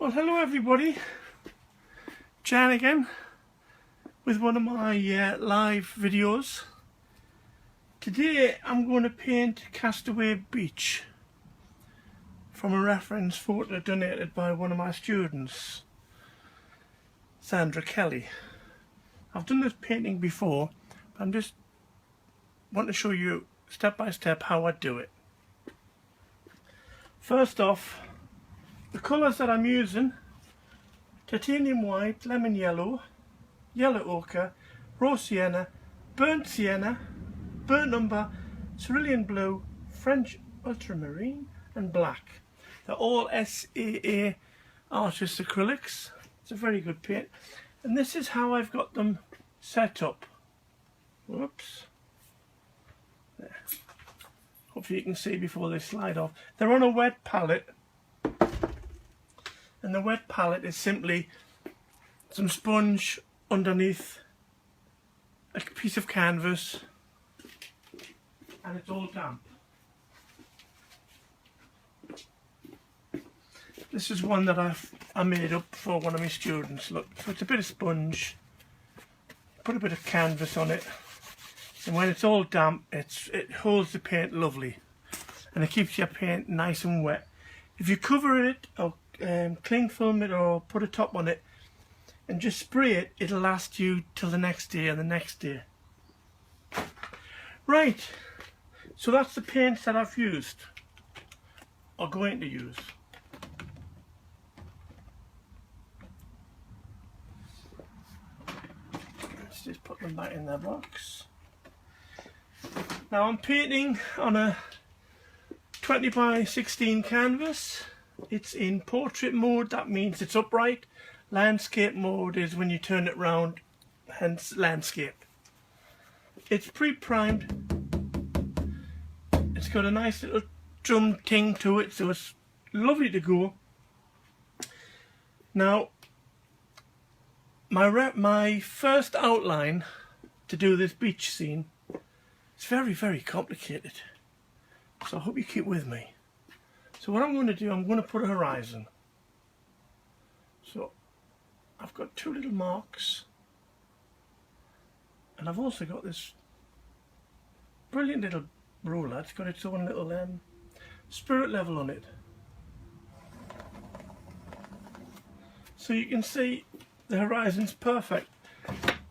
Well, hello everybody, Jan again with one of my live videos. Today I'm going to paint Castaway Beach from a reference photo donated by one of my students, Sandra Kelly. I've done this painting before, but I'm just want to show you step by step how I do it. First off, the colours that I'm using: titanium white, lemon yellow, yellow ochre, raw sienna, burnt umber, cerulean blue, French ultramarine and black. They're all SAA artist acrylics. It's a very good paint, and this is how I've got them set up. Whoops. There. Hopefully you can see before they slide off. They're on a wet palette, and the wet palette is simply some sponge underneath a piece of canvas, and it's all damp. This is one that I made up for one of my students. Look, so it's a bit of sponge, put a bit of canvas on it, and when it's all damp, it holds the paint lovely, and it keeps your paint nice and wet. If you cover it or cling film it or put a top on it and just spray it, it'll last you till the next day and the next day. Right, so that's the paints that I've used or going to use. Let's just put them back in their box. Now I'm painting on a 20 by 16 canvas. It's in portrait mode, that means it's upright. Landscape mode is when you turn it round, hence landscape. It's pre-primed. It's got a nice little drum ting to it, so it's lovely to go. Now, my first outline to do this beach scene is very complicated, so I hope you keep with me. So what I'm going to do, I'm going to put a horizon. So I've got two little marks, and I've also got this brilliant little ruler. It's got its own little spirit level on it. So you can see the horizon's perfect.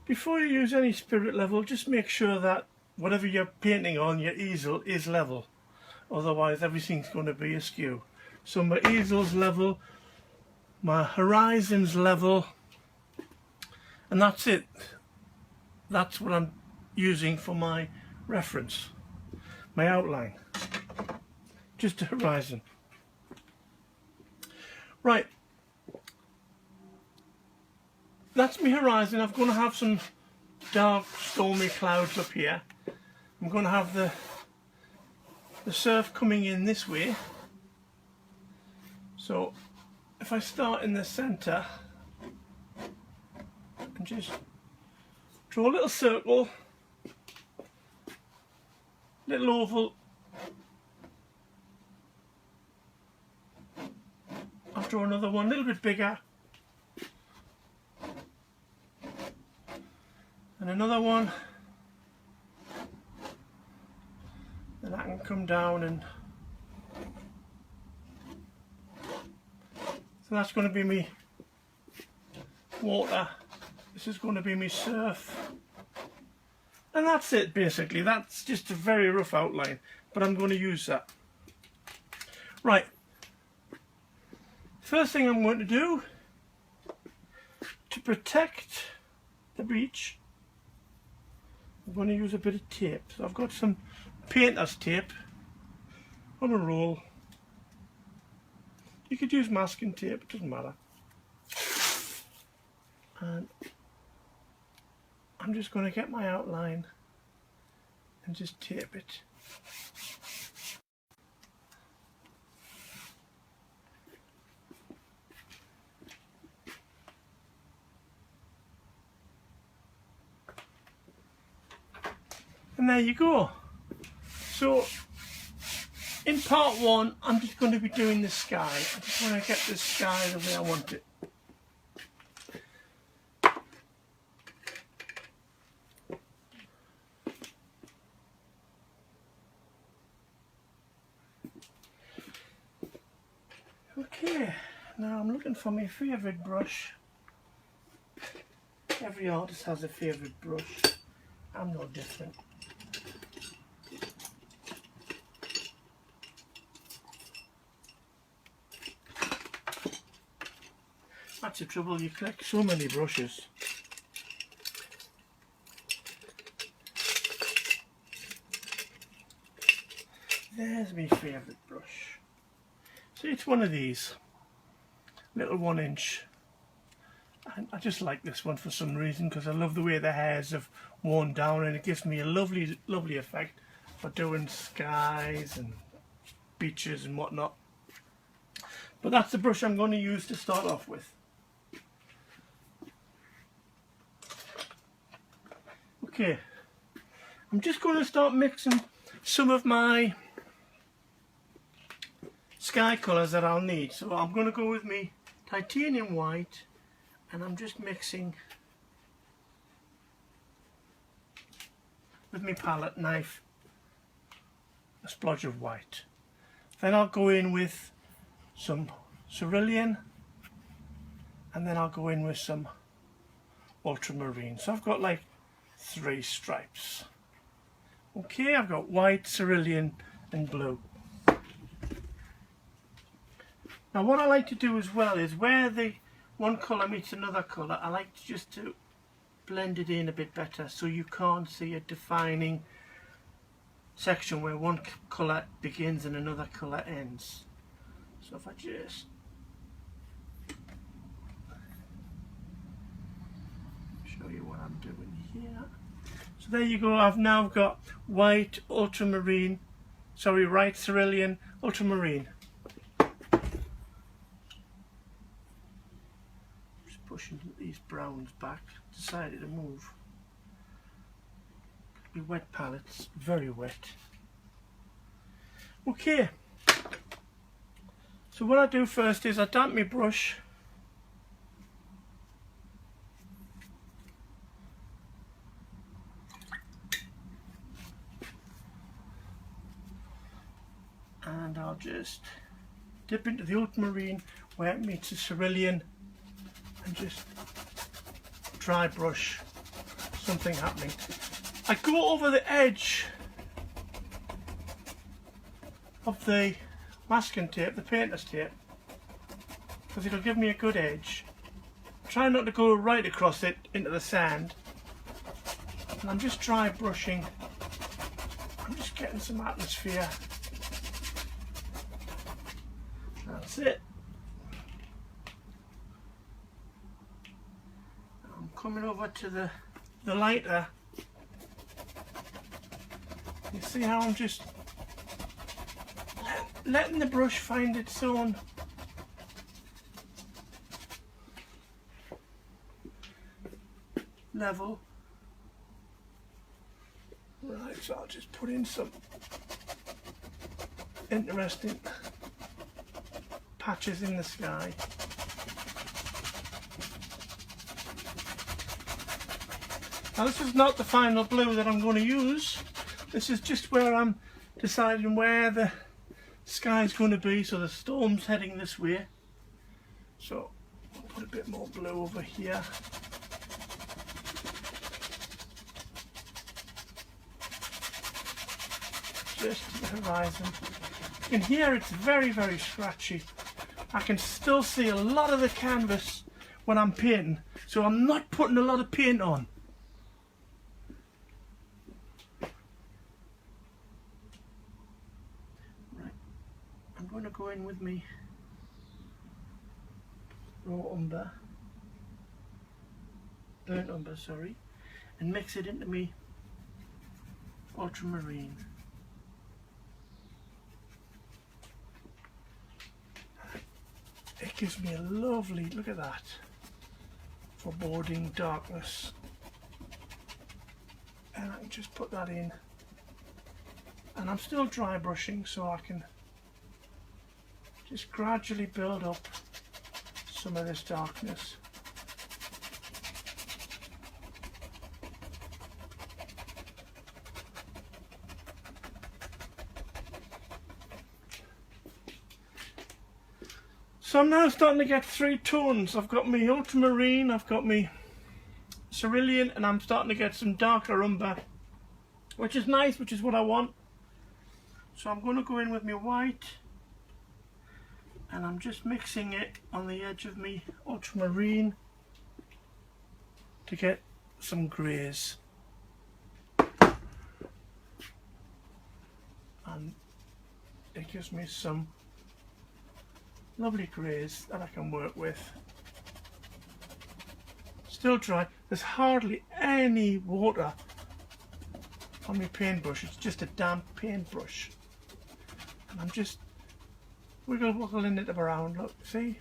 Before you use any spirit level, just make sure that whatever you're painting on your easel is level. Otherwise everything's going to be askew. So my easel's level, my horizon's level, and that's it. That's what I'm using for my reference, my outline. Just a horizon. Right, that's my horizon. I'm going to have some dark stormy clouds up here. I'm going to have the surf coming in this way. So if I start in the centre and just draw a little circle, little oval, I'll draw another one a little bit bigger, and another one. Then I can come down, and so that's going to be me water. This is going to be me surf, and that's it basically. That's just a very rough outline, but I'm going to use that. Right, first thing I'm going to do to protect the beach, I'm going to use a bit of tape. So I've got some painter's tape on a roll. You could use masking tape, it doesn't matter. And I'm just going to get my outline and just tape it. And there you go. So in part one, I'm just going to be doing the sky. I just want to get the sky the way I want it. Okay, now I'm looking for my favourite brush. Every artist has a favourite brush. I'm no different. That's the trouble, you collect so many brushes. There's my favourite brush. See, it's one of these, little 1 inch. And I just like this one for some reason because I love the way the hairs have worn down, and it gives me a lovely, lovely effect for doing skies and beaches and whatnot. But that's the brush I'm going to use to start off with. Okay, I'm just going to start mixing some of my sky colours that I'll need. So I'm going to go with me titanium white, and I'm just mixing with my palette knife a splodge of white. Then I'll go in with some cerulean, and then I'll go in with some ultramarine. So I've got like 3 stripes. Okay, I've got white, cerulean and blue. Now what I like to do as well is where the one colour meets another colour, I like just to blend it in a bit better so you can't see a defining section where one colour begins and another colour ends. So if I just show you what I'm doing here. So there you go, I've now got white, ultramarine, sorry, white, cerulean, ultramarine. Just pushing these browns back, decided to move. My wet palette's very wet. Okay, so what I do first is I damp my brush. And I'll just dip into the ultramarine where it meets the cerulean and just dry brush something happening. I go over the edge of the masking tape, the painter's tape, because it'll give me a good edge. Try not to go right across it into the sand, and I'm just dry brushing. I'm just getting some atmosphere. That's it. I'm coming over to the lighter. You see how I'm just letting the brush find its own level. Right, so I'll just put in some interesting patches in the sky. Now this is not the final blue that I'm going to use. This is just where I'm deciding where the sky is going to be. So the storm's heading this way. So I'll put a bit more blue over here. Just to the horizon. In here it's very, very scratchy. I can still see a lot of the canvas when I'm painting, so I'm not putting a lot of paint on. Right, I'm going to go in with me raw umber, burnt umber, sorry, and mix it into me ultramarine. It gives me a lovely, look at that, foreboding darkness. And I can just put that in. And I'm still dry brushing so I can just gradually build up some of this darkness. So I'm now starting to get 3 tones. I've got my ultramarine, I've got my cerulean, and I'm starting to get some darker umber, which is nice, which is what I want. So I'm going to go in with my white, and I'm just mixing it on the edge of my ultramarine to get some greys. And it gives me some lovely greys that I can work with. Still dry. There's hardly any water on my paintbrush. It's just a damp paintbrush. And I'm just wiggling it around. Look, see?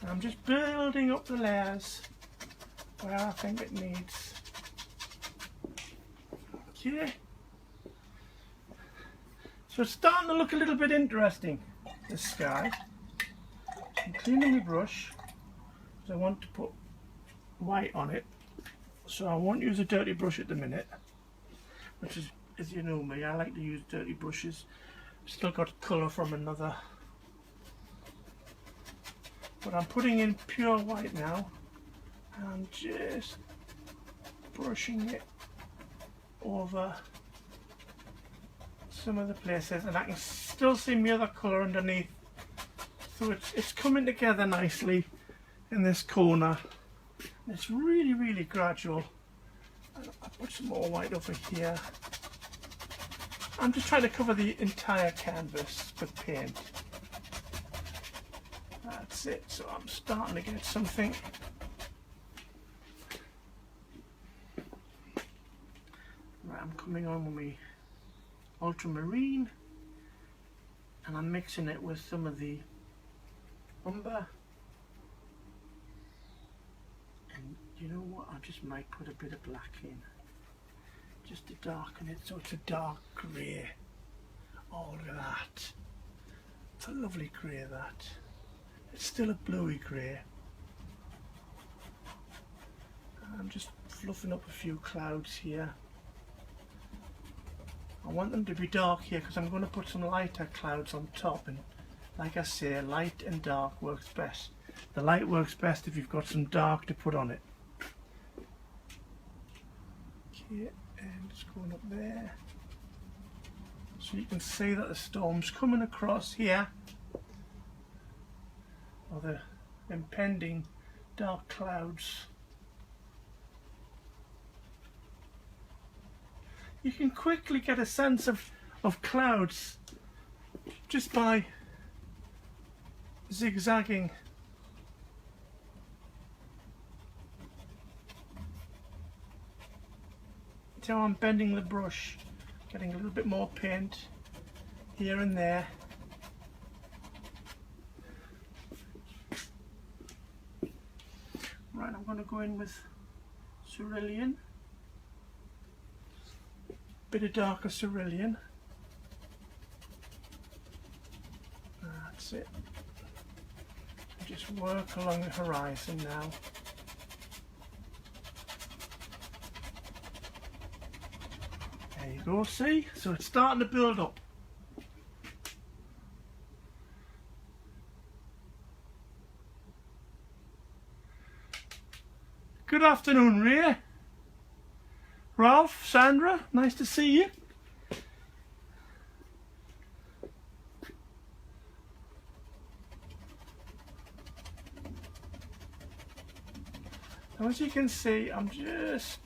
And I'm just building up the layers where I think it needs. Okay. So it's starting to look a little bit interesting, this sky. I'm cleaning my brush because I want to put white on it. So I won't use a dirty brush at the minute, which is, as you know me, I like to use dirty brushes. Still got colour from another. But I'm putting in pure white now, and I'm just brushing it over some of the places, and I can still see my other colour underneath, so it's coming together nicely in this corner. It's really gradual. I'll put some more white over here. I'm just trying to cover the entire canvas with paint. That's it. So I'm starting to get something. Right, I'm coming on with my ultramarine, and I'm mixing it with some of the umber. And you know what? I just might put a bit of black in, just to darken it so it's a dark grey. Oh, look at that. It's a lovely grey, that. It's still a bluey grey. I'm just fluffing up a few clouds here. I want them to be dark here because I'm going to put some lighter clouds on top, and like I say, light and dark works best. The light works best if you've got some dark to put on it. Okay, and it's going up there. So you can see that the storm's coming across here, or the impending dark clouds. You can quickly get a sense of clouds just by zigzagging. So I'm bending the brush, getting a little bit more paint here and there. Right, I'm going to go in with cerulean. Bit of darker cerulean. That's it. Just work along the horizon now. There you go, see? So it's starting to build up. Good afternoon, Ray. Ralph, Sandra, nice to see you. Now, as you can see, I'm just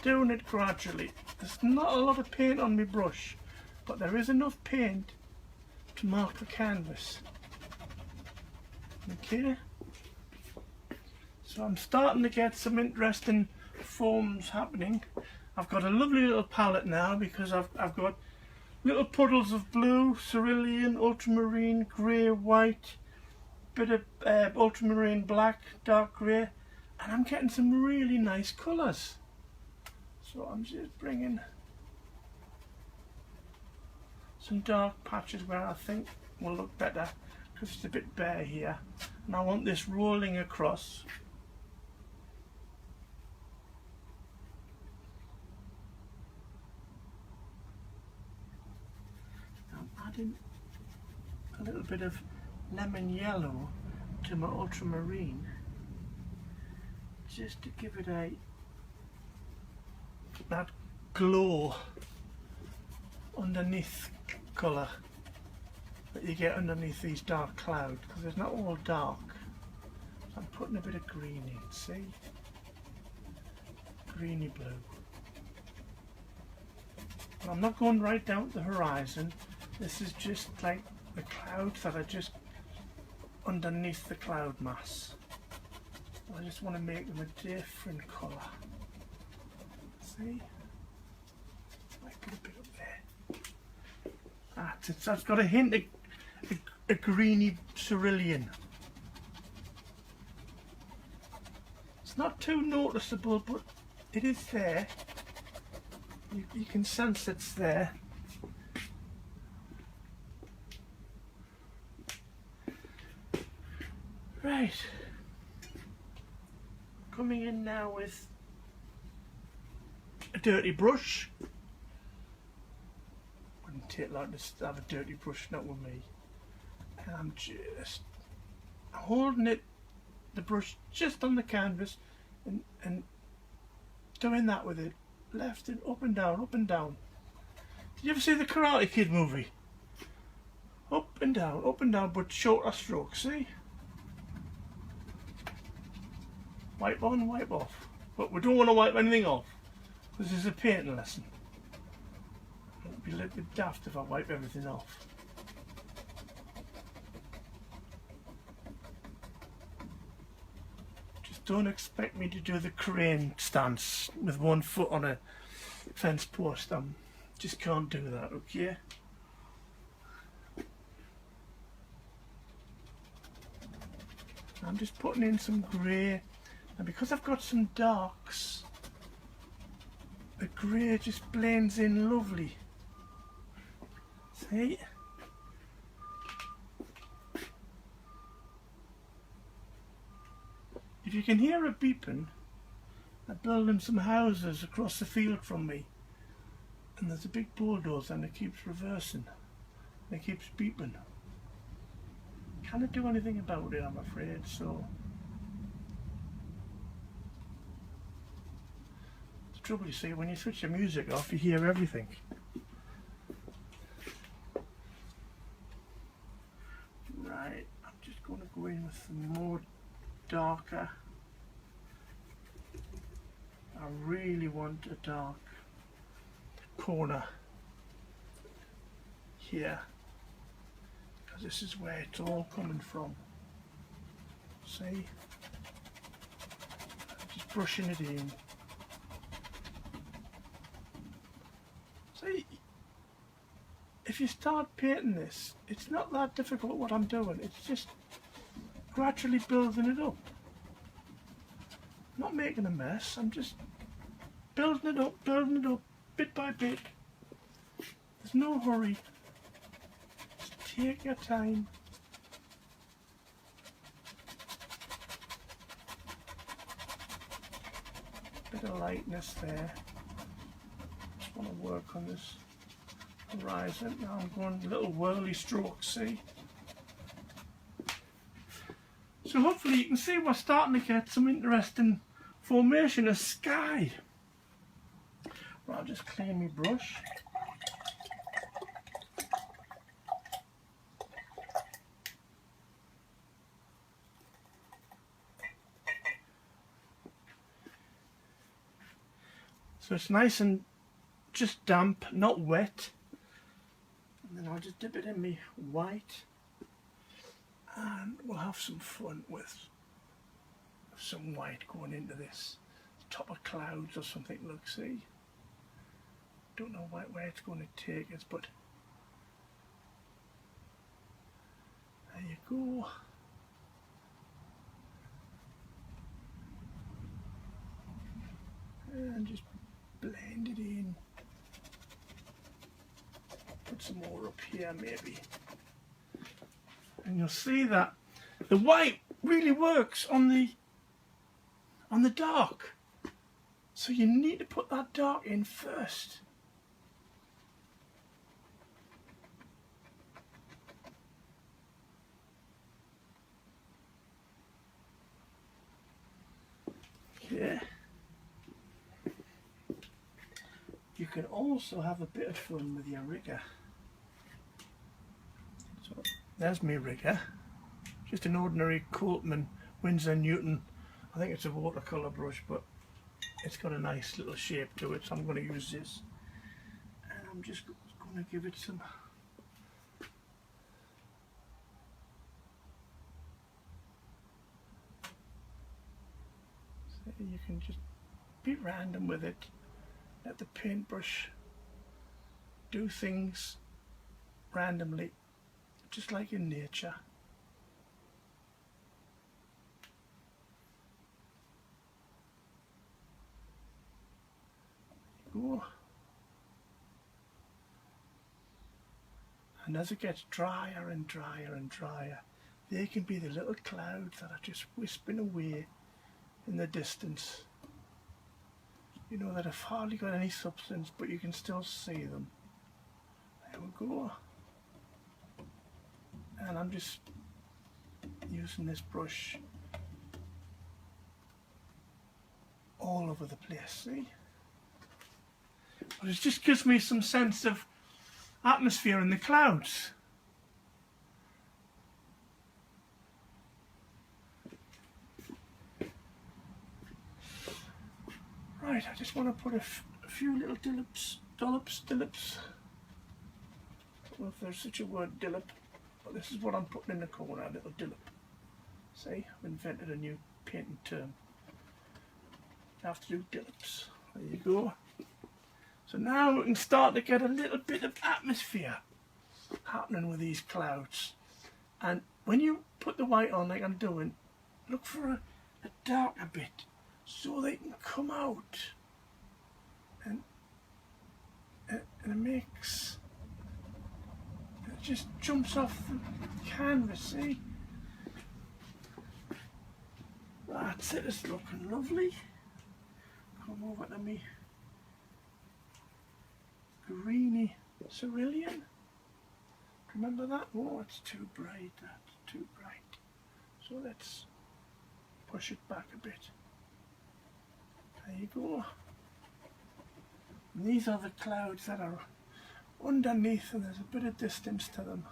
doing it gradually. There's not a lot of paint on my brush, but there is enough paint to mark the canvas. Okay. So I'm starting to get some interesting forms happening. I've got a lovely little palette now because I've got little puddles of blue, cerulean, ultramarine, grey, white, bit of ultramarine black, dark grey, and I'm getting some really nice colours. So I'm just bringing some dark patches where I think will look better, because it's a bit bare here, and I want this rolling across. I'm adding a little bit of lemon yellow to my ultramarine, just to give it that glow underneath colour that you get underneath these dark clouds, because it's not all dark. So I'm putting a bit of green in, see? Greeny blue. And I'm not going right down to the horizon. This is just like the clouds that are just underneath the cloud mass. I just want to make them a different colour. See? Might put a bit up there. That's it. So it's got a hint of a greeny cerulean. It's not too noticeable, but it is there. You can sense it's there. Right. Coming in now with a dirty brush. Wouldn't take long to have a dirty brush, not with me. And I'm just holding the brush just on the canvas and doing that with it. Left and up and down, up and down. Did you ever see the Karate Kid movie? Up and down, but shorter strokes, see? Wipe on, wipe off. But we don't want to wipe anything off, because this is a painting lesson. It would be a little bit daft if I wipe everything off. Just don't expect me to do the crane stance with one foot on a fence post. I just can't do that, okay? I'm just putting in some grey. And because I've got some darks, the grey just blends in lovely. See? If you can hear a beeping, they're building some houses across the field from me. And there's a big bulldozer and it keeps reversing. And it keeps beeping. Can't do anything about it, I'm afraid, so... trouble, you see, when you switch the music off, you hear everything. Right, I'm just going to go in with some more darker. I really want a dark corner here, because this is where it's all coming from. See? I'm just brushing it in. See, if you start painting this, it's not that difficult what I'm doing. It's just gradually building it up. Not making a mess, I'm just building it up, bit by bit. There's no hurry. Just take your time. Bit of lightness there. Want to work on this horizon. Now I'm going little whirly strokes, see? So hopefully you can see we're starting to get some interesting formation of sky. Right, I'll just clean my brush. So it's nice and just damp, not wet. And then I'll just dip it in my white and we'll have some fun with some white going into this top of clouds or something. Look, see? Don't know where it's going to take us, but there you go. some more up here maybe. And you'll see that the white really works on the dark. So you need to put that dark in first. Yeah. You can also have a bit of fun with your rigger. So there's my rigger. Just an ordinary Coltman Winsor Newton. I think it's a watercolour brush, but it's got a nice little shape to it, so I'm going to use this. And I'm just going to give it some. So you can just be random with it. Let the paintbrush do things randomly, just like in nature. Go. And as it gets drier and drier and drier, they can be the little clouds that are just wisping away in the distance. You know that have hardly got any substance, but you can still see them. There we go. And I'm just using this brush all over the place, see? But it just gives me some sense of atmosphere in the clouds. Right, I just want to put a few little dollops. I don't know if there's such a word, dollop, but this is what I'm putting in the corner, a little dollop. See, I've invented a new painting term. You have to do dollops. There you go. So now we can start to get a little bit of atmosphere happening with these clouds. And when you put the white on like I'm doing, look for a darker bit, so they can come out, and it makes, it just jumps off the canvas, see? That's it, it's looking lovely. Come over to me greeny cerulean. Remember that? Oh, it's too bright, that's too bright. So let's push it back a bit. There you go. And these are the clouds that are underneath, and there's a bit of distance to them.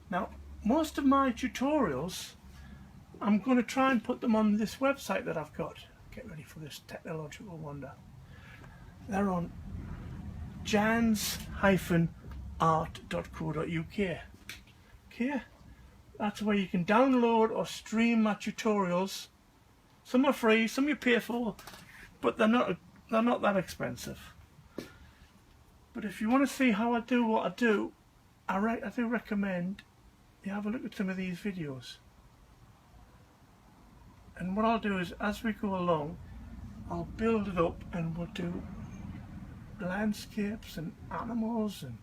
Now, most of my tutorials, I'm going to try and put them on this website that I've got. Get ready for this technological wonder. They're on jans-art.co.uk. Okay, that's where you can download or stream my tutorials. Some are free, some you pay for, but they're not that expensive. But if you want to see how I do what I do, I do recommend you have a look at some of these videos. And what I'll do is, as we go along, I'll build it up and we'll do landscapes and animals and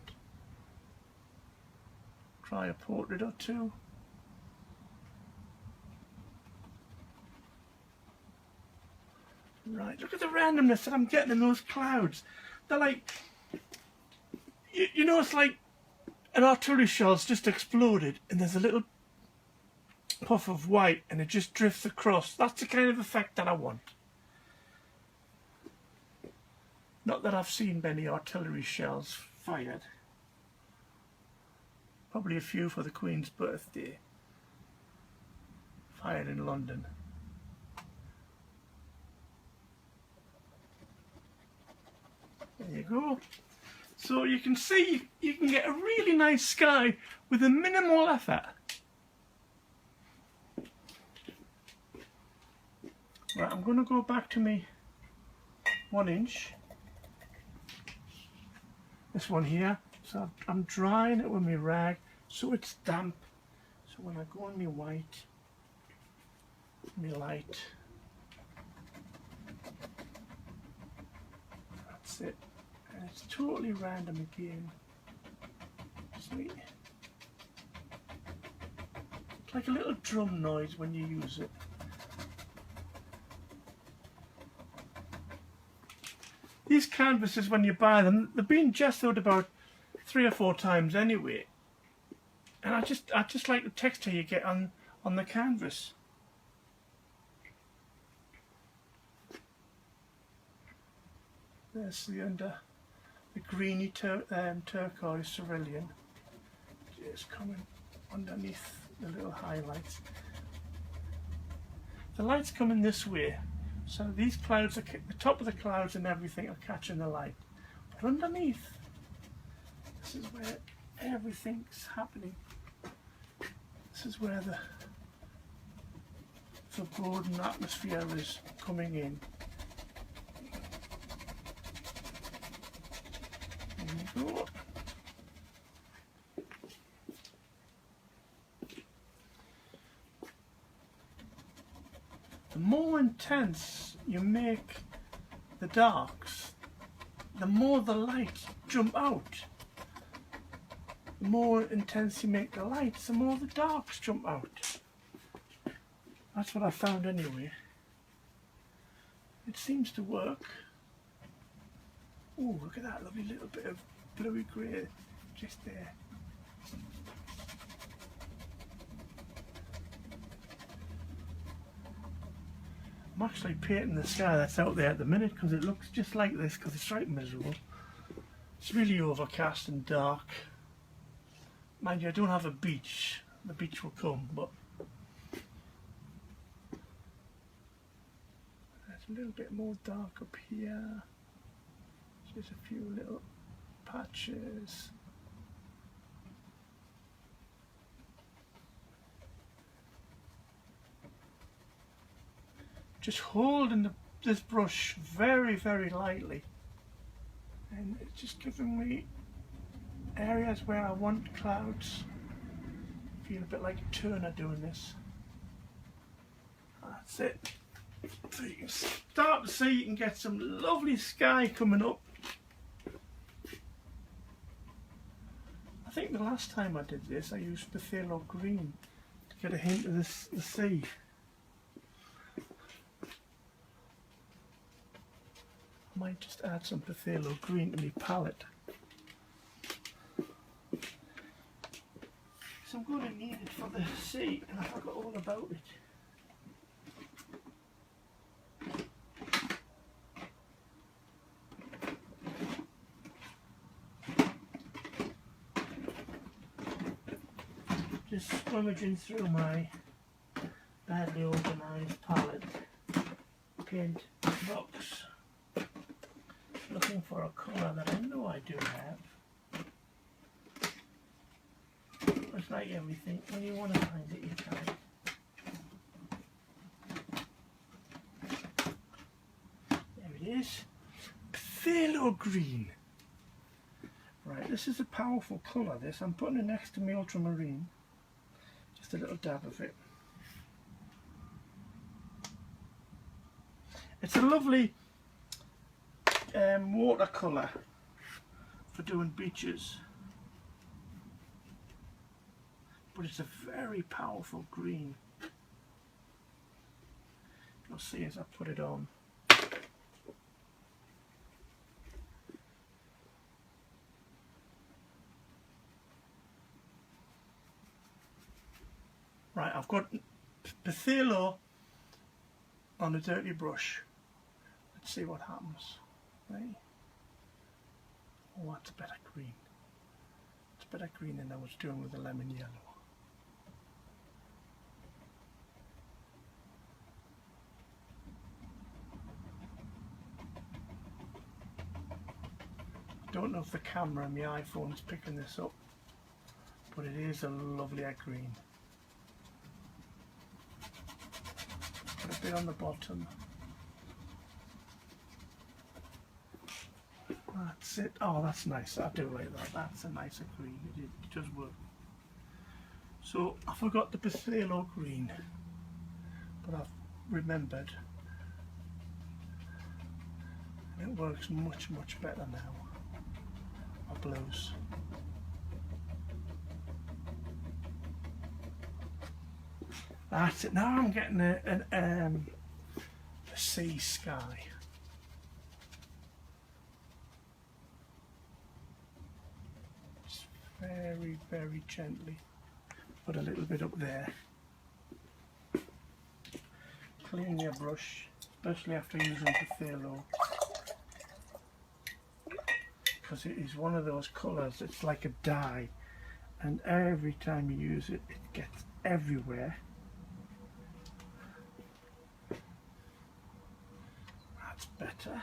try a portrait or two. Right, look at the randomness that I'm getting in those clouds. They're like, you know, it's like an artillery shell's just exploded and there's a little puff of white and it just drifts across. That's the kind of effect that I want. Not that I've seen many artillery shells fired. Probably a few for the Queen's birthday. Fired in London. There you go. So you can see you can get a really nice sky with a minimal effort. Right, I'm going to go back to me 1 inch. This one here. So I'm drying it with my rag so it's damp. So when I go on my white, my light. That's it. And it's totally random again. See? It's like a little drum noise when you use it. These canvases, when you buy them, they've been gessoed about 3 or 4 times anyway. And I just like the texture you get on the canvas. There's the greeny turquoise cerulean, just coming underneath the little highlights. The light's coming this way, so these clouds, the top of the clouds and everything are catching the light. But underneath, this is where everything's happening. This is where the golden atmosphere is coming in. There we go. The more intense you make the darks, the more the lights jump out. The more intense you make the lights, the more the darks jump out. That's what I found anyway. It seems to work. Oh, look at that lovely little bit of bluey grey just there. I'm actually painting the sky that's out there at the minute because it looks just like this because it's right miserable. It's really overcast and dark. Mind you, I don't have a beach. The beach will come, but there's a little bit more dark up here. Just a few little patches. Just holding this brush very, very lightly, and it's just giving me areas where I want clouds. Feel a bit like a Turner doing this. That's it. So you can start to see you can get some lovely sky coming up. I think the last time I did this I used the phthalo green to get a hint of the sea. I might just add some phthalo green to my palette. So I'm going to need it for the sea, and I forgot all about it. Just rummaging through my badly organised palette paint box, looking for a colour that I know I do have. It's like everything, when you want to find it, you can. There it is. Phthalo green. Right, this is a powerful colour, this. I'm putting it next to my ultramarine. Just a little dab of it. It's a lovely watercolour for doing beaches. But it's a very powerful green. You'll see as I put it on. Right, I've got phthalo on a dirty brush. Let's see what happens. Right. Oh, that's a better green. It's better green than I was doing with the lemon yellow. I don't know if the camera on my iPhone is picking this up, but it is a lovely green. Put a bit on the bottom. That's it. Oh, that's nice. I do like that. That's a nicer green. It does work. So I forgot the phthalo green, but remembered, and it works much better now. My blues. That's it. Now I'm getting a sea sky. Just very gently put a little bit up there. Clean your brush, especially after using the phthalo, because it is one of those colours. It's like a dye, and every time you use it, it gets everywhere. That's better.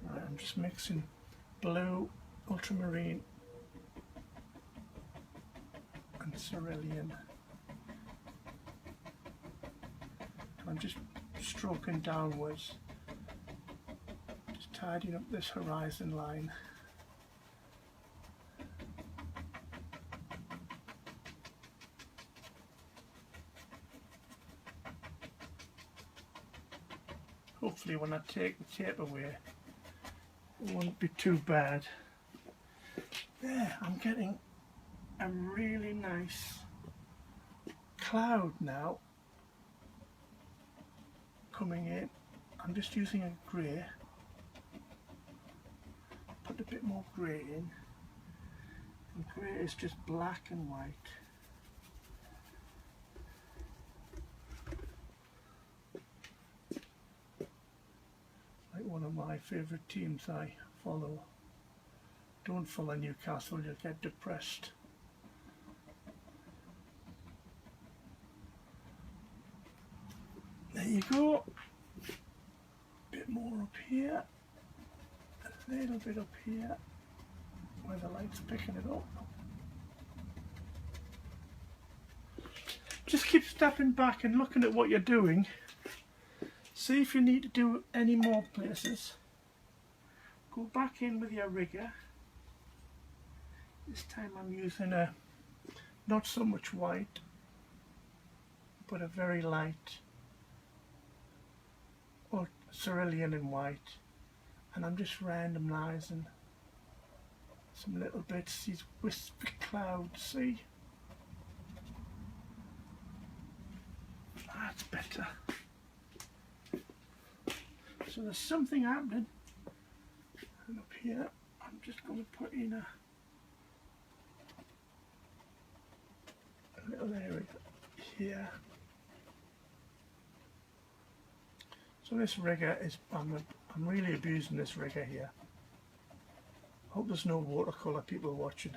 Right, I'm just mixing blue, ultramarine and cerulean. I'm just stroking downwards, just tidying up this horizon line. Hopefully when I take the tape away, it won't be too bad. There, I'm getting a really nice cloud now coming in. I'm just using a grey. Put a bit more grey in. And grey is just black and white. Like one of my favourite teams I follow. Don't follow Newcastle, you'll get depressed. There you go. A bit more up here. A little bit up here where the light's picking it up. Just keep stepping back and looking at what you're doing. See if you need to do any more places. Go back in with your rigger. This time I'm using a not so much white, but a very light or cerulean and white, and I'm just randomizing some little bits, these wispy clouds, see? That's better. So there's something happening, and up here I'm just going to put in a little area here. So this rigger is, I'm really abusing this rigger here. Hope there's no watercolour people watching.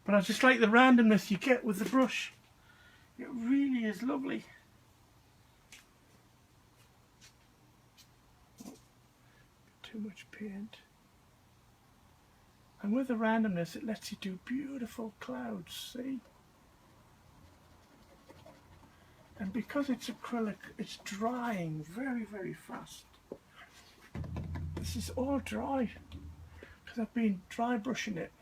But I just like the randomness you get with the brush. It really is lovely. Too much paint. And with the randomness, it lets you do beautiful clouds, see? And because it's acrylic, it's drying very fast. This is all dry because I've been dry brushing it.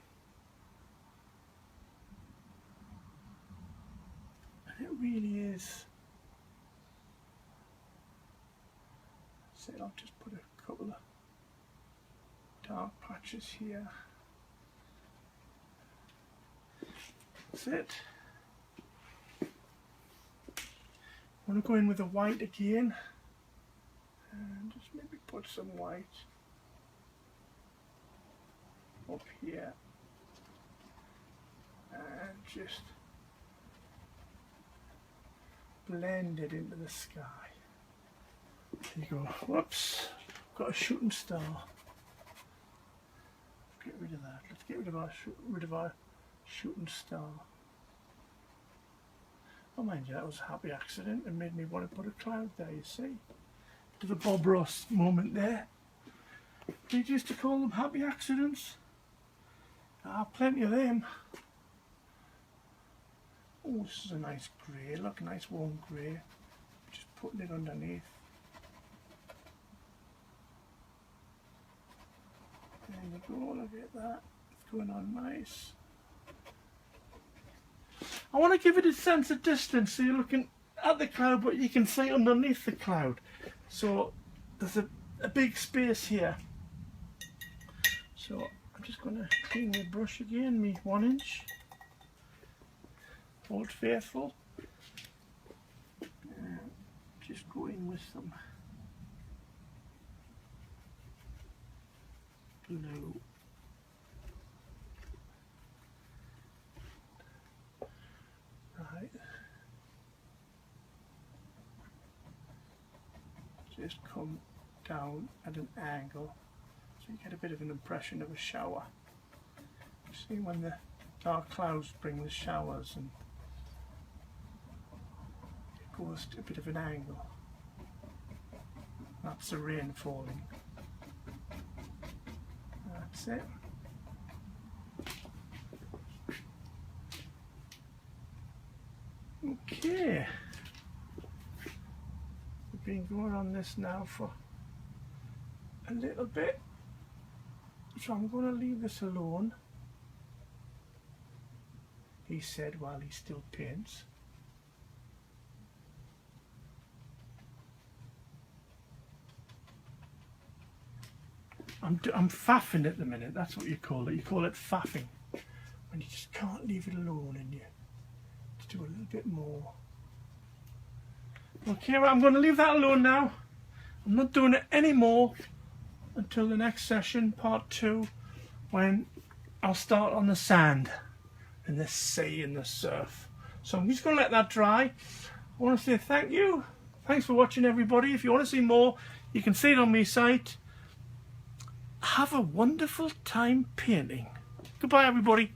And it really is. So I'll just put a couple of dark patches here. That's it. I'm going to go in with the white again and just maybe put some white up here and just blend it into the sky. There you go. Whoops, got a shooting star. Get rid of that. Let's get rid of our shooting star. Oh, mind you, that was a happy accident and made me want to put a cloud there, you see. To the Bob Ross moment there. They used to call them happy accidents. Ah, plenty of them. Oh, this is a nice grey, look, a nice warm grey. Just putting it underneath. There you go, look at that. It's going on nice. I want to give it a sense of distance so you're looking at the cloud but you can see underneath the cloud. So there's a big space here. So I'm just going to clean my brush again, me 1 inch. Old Faithful. Just go in with some blue. Right. Just come down at an angle so you get a bit of an impression of a shower. See when the dark clouds bring the showers and it goes to a bit of an angle. That's the rain falling. That's it. Okay. We've been going on this now for a little bit. So I'm going to leave this alone, he said while he still paints. I'm faffing at the minute, that's what you call it. You call it faffing. When you just can't leave it alone and you just do a little bit more. Okay, well, I'm going to leave that alone now. I'm not doing it anymore until the next session, part 2, when I'll start on the sand and the sea and the surf. So I'm just going to let that dry. I want to say thank you. Thanks for watching, everybody. If you want to see more, you can see it on my site. Have a wonderful time painting. Goodbye, everybody.